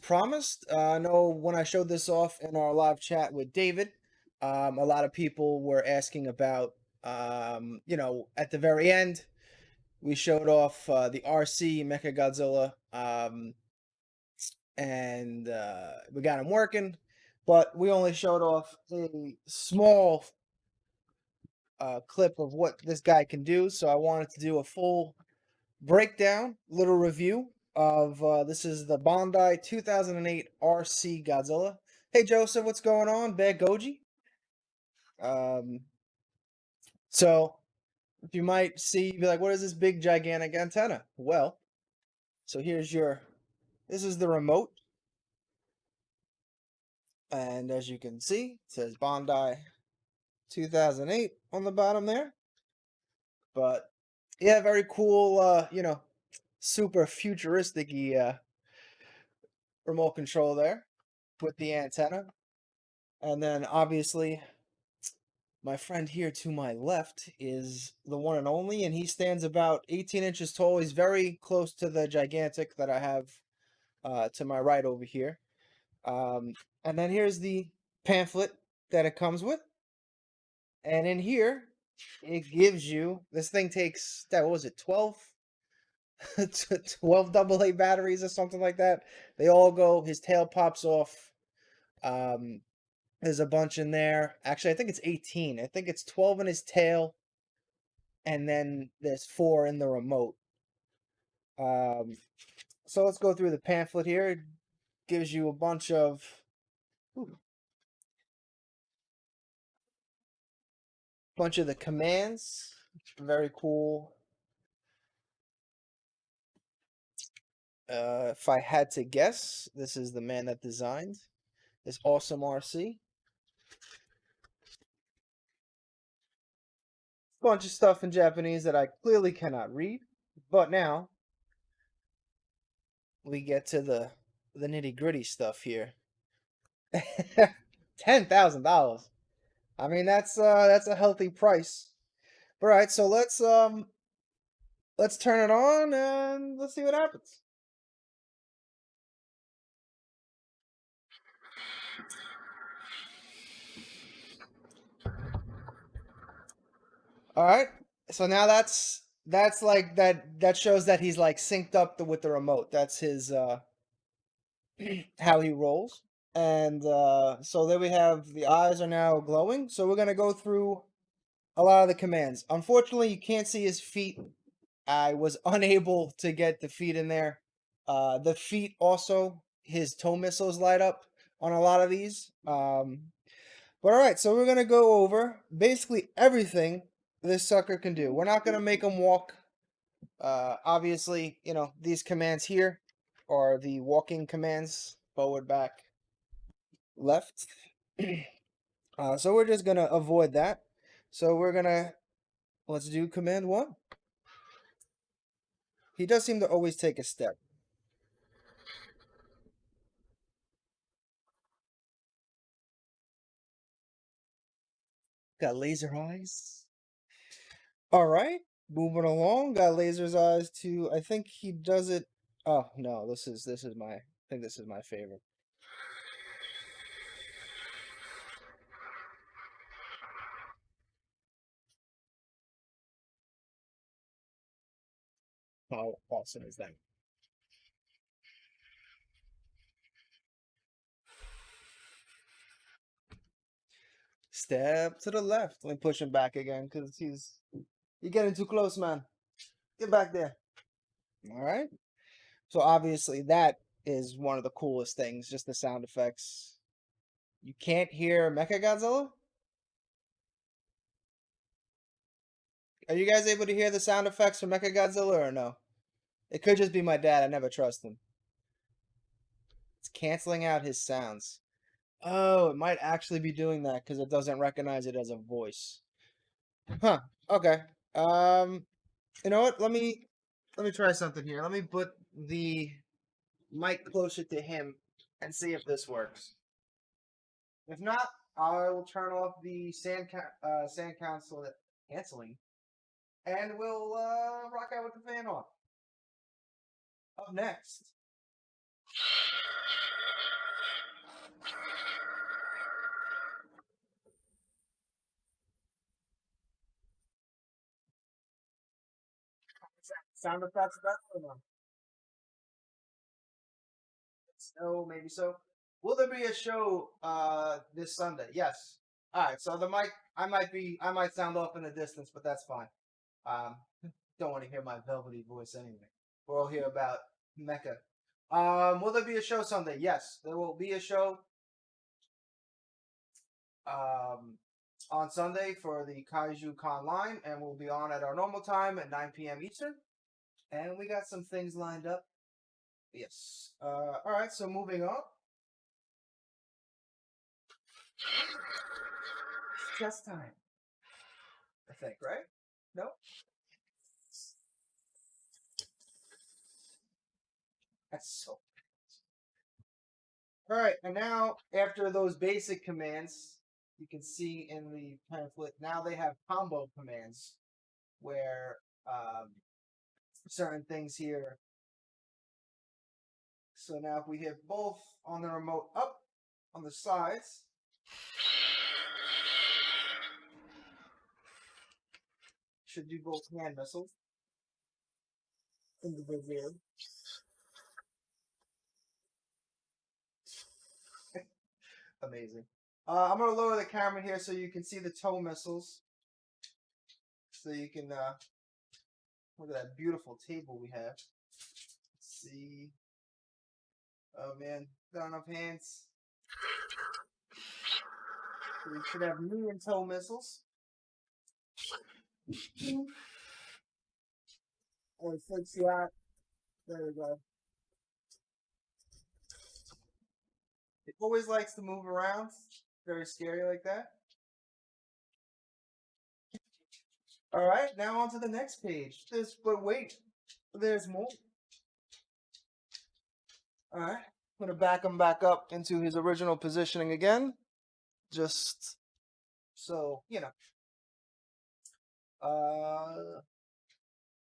promised. I know when I showed this off in our live chat with David, a lot of people were asking about, at the very end, we showed off the RC MechaGodzilla, and we got him working, but we only showed off a small clip of what this guy can do. So I wanted to do a full breakdown, little review of this is the Bandai 2008 RC Godzilla. Hey Joseph, what's going on? Bad Goji. Um, so if you might see, be like, what is this big gigantic antenna? Well, so here's your. This is the remote, and as you can see, it says Bandai 2008 on the bottom there. But yeah, very cool. Super futuristic remote control there with the antenna. And then obviously my friend here to my left is the one and only, and he stands about 18 inches tall. He's very close to the gigantic that I have to my right over here. And then here's the pamphlet that it comes with. And in here, it gives you, this thing takes, what was it, 12? 12 AA batteries or something like that. They all go, his tail pops off. There's a bunch in there. Actually, I think it's 18. I think it's 12 in his tail, and then there's 4 in the remote. So let's go through the pamphlet here. It gives you a bunch of the commands. Very cool. If I had to guess, this is the man that designed this awesome RC. Bunch of stuff in Japanese that I clearly cannot read, but now we get to the nitty-gritty stuff here. $10,000. I mean, that's a healthy price. All right, so let's turn it on and let's see what happens. All right. So now that's like that shows that he's like synced up with the remote. That's his how he rolls. And so there we have the eyes are now glowing. So we're gonna go through a lot of the commands. Unfortunately, you can't see his feet. I was unable to get the feet in there. The feet also, his toe missiles light up on a lot of these. But all right, so we're gonna go over basically everything this sucker can do. We're not gonna make him walk. Obviously, these commands here are the walking commands: forward, back, left. So we're just gonna avoid that. So let's do command 1. He does seem to always take a step. Got laser eyes. All right, moving along. Got laser's eyes too. I think he does it. Oh no, this is my. I think this is my favorite. How awesome is that? Step to the left. Let me push him back again because you're getting too close, man. Get back there. All right. So obviously that is one of the coolest things. Just the sound effects. You can't hear MechaGodzilla? Are you guys able to hear the sound effects from MechaGodzilla or no? It could just be my dad. I never trust him. It's canceling out his sounds. Oh, it might actually be doing that because it doesn't recognize it as a voice. Huh. Okay. You know what? Let me try something here. Let me put the mic closer to him and see if this works. If not, I will turn off the sand council canceling, and we'll rock out with the fan on. Up next. Sound effects better or no? No, maybe so. Will there be a show this Sunday? Yes. All right. So the mic, I might sound off in the distance, but that's fine. Um, don't want to hear my velvety voice anyway. We're all here about Mecha. Will there be a show Sunday? Yes, there will be a show um, on Sunday for the Kaiju Con line, and we'll be on at our normal time at 9 p.m. Eastern. And we got some things lined up. Yes. All right. So moving on. It's chess time. I think, right? No. That's so. All right, and now after those basic commands, you can see in the pamphlet, now they have combo commands where certain things here. So now if we hit both on the remote up on the sides, should do both hand missiles individually. Amazing. I'm going to lower the camera here so you can see the toe missiles. So you can look at that beautiful table we have. Let's see. Oh man, got enough hands. So we should have knee and toe missiles. Or fix you out. There we go. It always likes to move around. Very scary like that. Alright, now on to the next page. But wait, there's more. Alright, I'm going to back him back up into his original positioning again. Just so, you know.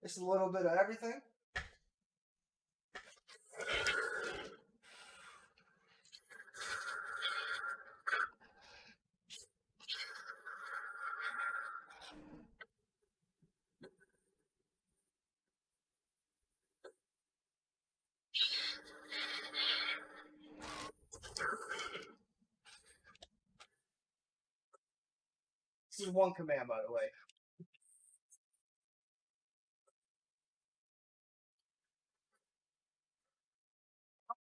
It's a little bit of everything. This is one command, by the way.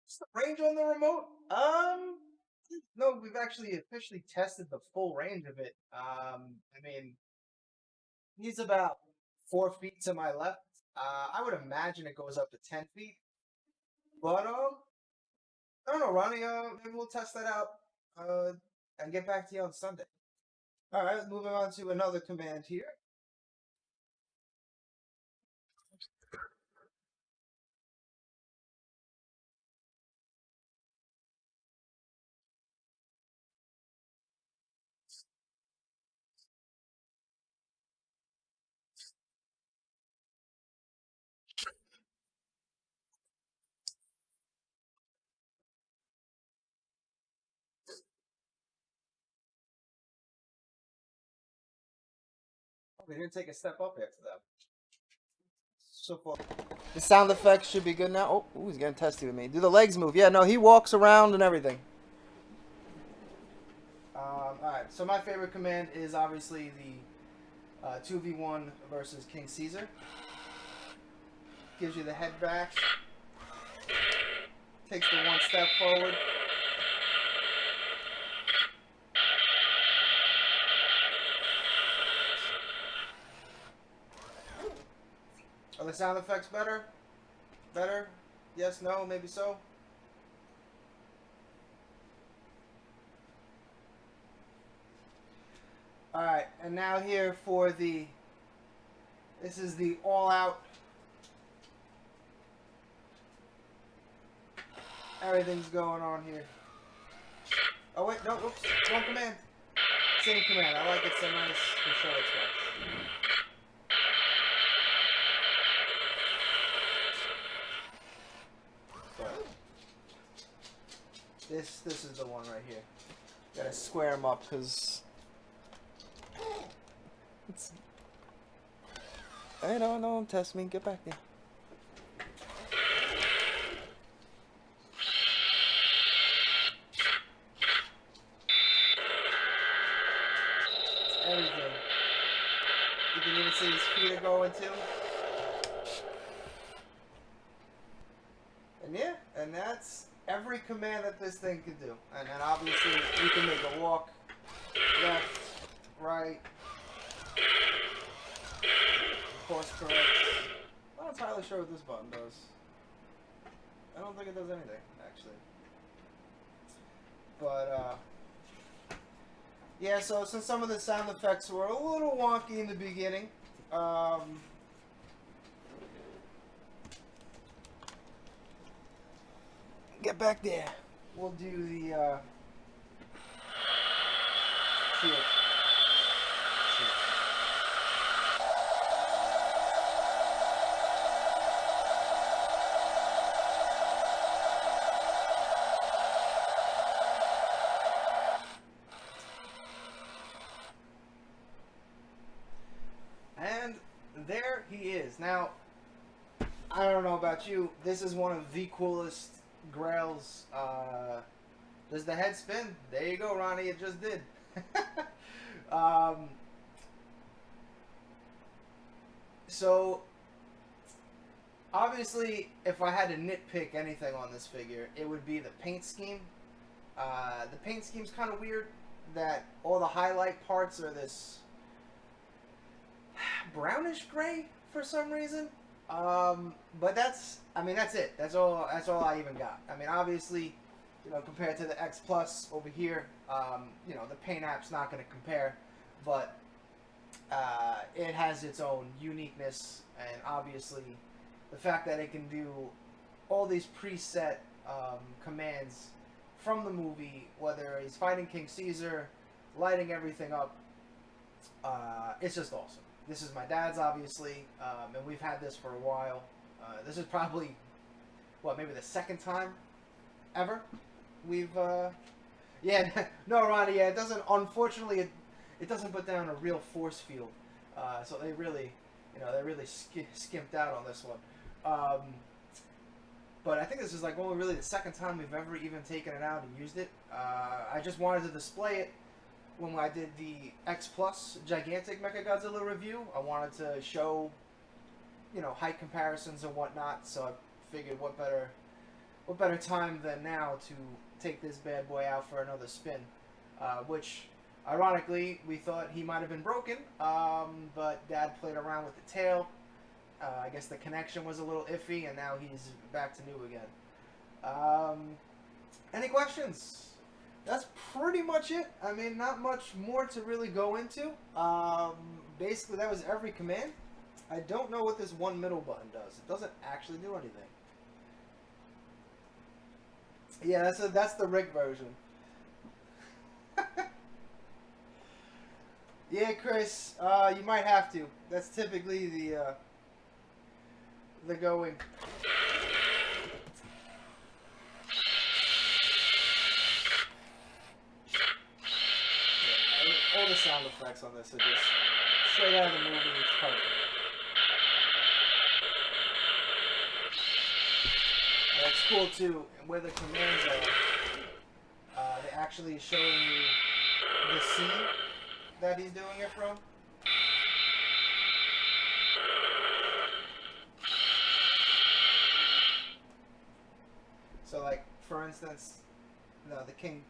What's the range on the remote? No, we've actually officially tested the full range of it. I mean, he's about 4 feet to my left. I would imagine it goes up to 10 feet. But I don't know, Ronnie. Maybe we'll test that out. And get back to you on Sunday. All right, moving on to another command here. We didn't take a step up after that. So far. The sound effects should be good now. Oh, he's getting testy with me. Do the legs move? Yeah, no, he walks around and everything. Alright, so my favorite command is obviously the 2v1 versus King Caesar. Gives you the head back. Takes the one step forward. Are the sound effects better? Better? Yes, no, maybe so? Alright, and now here for the... This is the all-out... Everything's going on here. Oh wait, no, oops, wrong command. Same command, I like it so nice to show its face. This is the one right here. Gotta square them up because it's I don't test me. Get back there. It's everything. You can even see his feet are going too. And yeah, and that's every command that this thing can do. And then obviously you can make a walk, left, right, course correct. I'm not entirely sure what this button does. I don't think it does anything, actually. But, yeah, so since some of the sound effects were a little wonky in the beginning, get back there. We'll do the, shield. And there he is. Now, I don't know about you, this is one of the coolest grails. Does the head spin? There you go, Ronnie, it just did. So, obviously, if I had to nitpick anything on this figure, it would be the paint scheme. The paint scheme's kind of weird, that all the highlight parts are this brownish gray for some reason. But that's it. That's all I even got. I mean, obviously, you know, compared to the X Plus over here, you know, the paint app's not going to compare, but it has its own uniqueness, and obviously, the fact that it can do all these preset commands from the movie, whether he's fighting King Caesar, lighting everything up, it's just awesome. This is my dad's, obviously, and we've had this for a while. This is probably, what, maybe the second time ever we've, yeah, no, Ronnie, yeah, it doesn't, unfortunately, it doesn't put down a real force field, so they really, you know, they really skimped out on this one. But I think this is like only really the second time we've ever even taken it out and used it. I just wanted to display it when I did the X Plus Gigantic MechaGodzilla review. I wanted to show, you know, height comparisons and whatnot, so I figured what better time than now to take this bad boy out for another spin, which, ironically, we thought he might have been broken, but Dad played around with the tail. I guess the connection was a little iffy, and now he's back to new again. Any questions? That's pretty much it. I mean, not much more to really go into. Basically, that was every command. I don't know what this one middle button does. It doesn't actually do anything. Yeah, that's the Rick version. Yeah, Chris, you might have to. That's typically the going. All the sound effects on this are just straight out of the movie. It's perfect. That's cool too. And where the commands are, they're actually showing you the scene that he's doing it from. So, like, for instance, the king,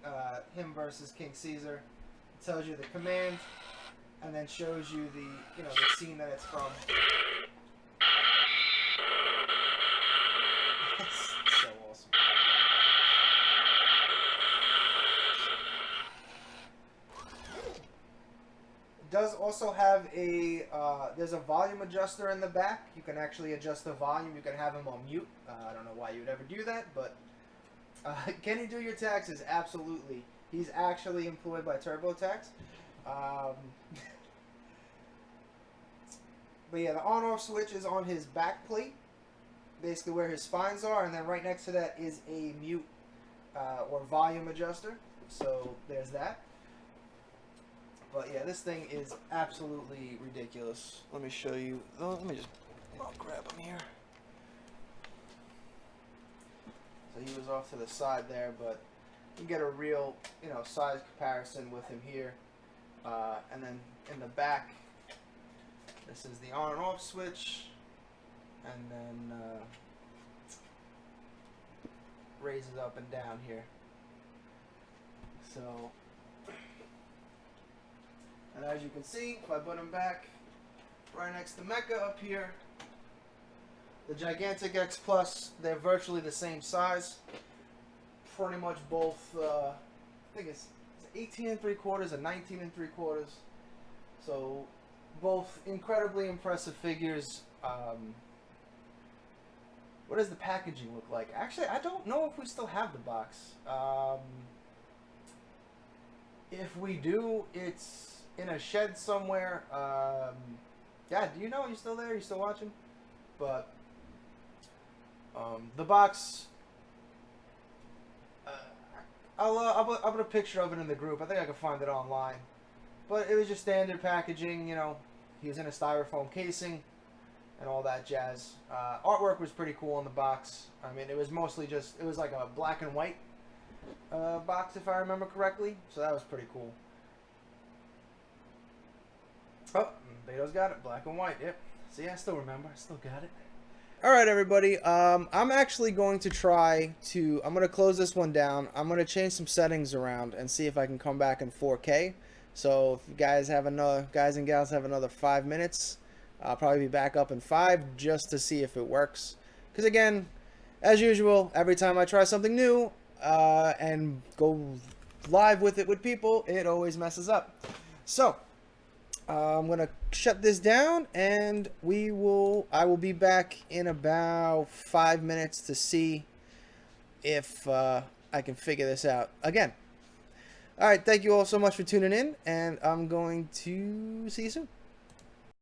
him versus King Caesar. Tells you the command, and then shows you the, you know, the scene that it's from. It's so awesome. It does also have a, there's a volume adjuster in the back. You can actually adjust the volume. You can have him on mute. I don't know why you would ever do that, but can he do your taxes? Absolutely. He's actually employed by TurboTax. But yeah, the on-off switch is on his back plate, basically where his spines are, and then right next to that is a mute or volume adjuster. So there's that. But yeah, this thing is absolutely ridiculous. Let me show you. Oh, let me just, I'll grab him here. So he was off to the side there, but you get a real, you know, size comparison with him here. And then in the back, this is the on and off switch, and then raises up and down here. So, and as you can see, if I put him back right next to Mecha up here, the Gigantic X Plus, they're virtually the same size. Pretty much both, I think it's 18 3/4 and 19 3/4. So, both incredibly impressive figures. What does the packaging look like? Actually, I don't know if we still have the box. If we do, it's in a shed somewhere. Yeah, do you know? Are you still there? Are you still watching? But the box, I'll put a picture of it in the group. I think I can find it online. But it was just standard packaging, you know. He was in a styrofoam casing and all that jazz. Artwork was pretty cool in the box. I mean, it was mostly just, it was like a black and white box, if I remember correctly. So that was pretty cool. Oh, Beto's got it. Black and white. Yep. See, I still remember. I still got it. All right, everybody. I'm actually going to try to, I'm going to close this one down. I'm going to change some settings around and see if I can come back in 4K. So if you guys have another, guys and gals have another 5 minutes, I'll probably be back up in 5 just to see if it works. Because again, as usual, every time I try something new and go live with it with people, it always messes up. So I'm gonna shut this down, and I will be back in about 5 minutes to see if I can figure this out again. All right, thank you all so much for tuning in, and I'm going to see you soon.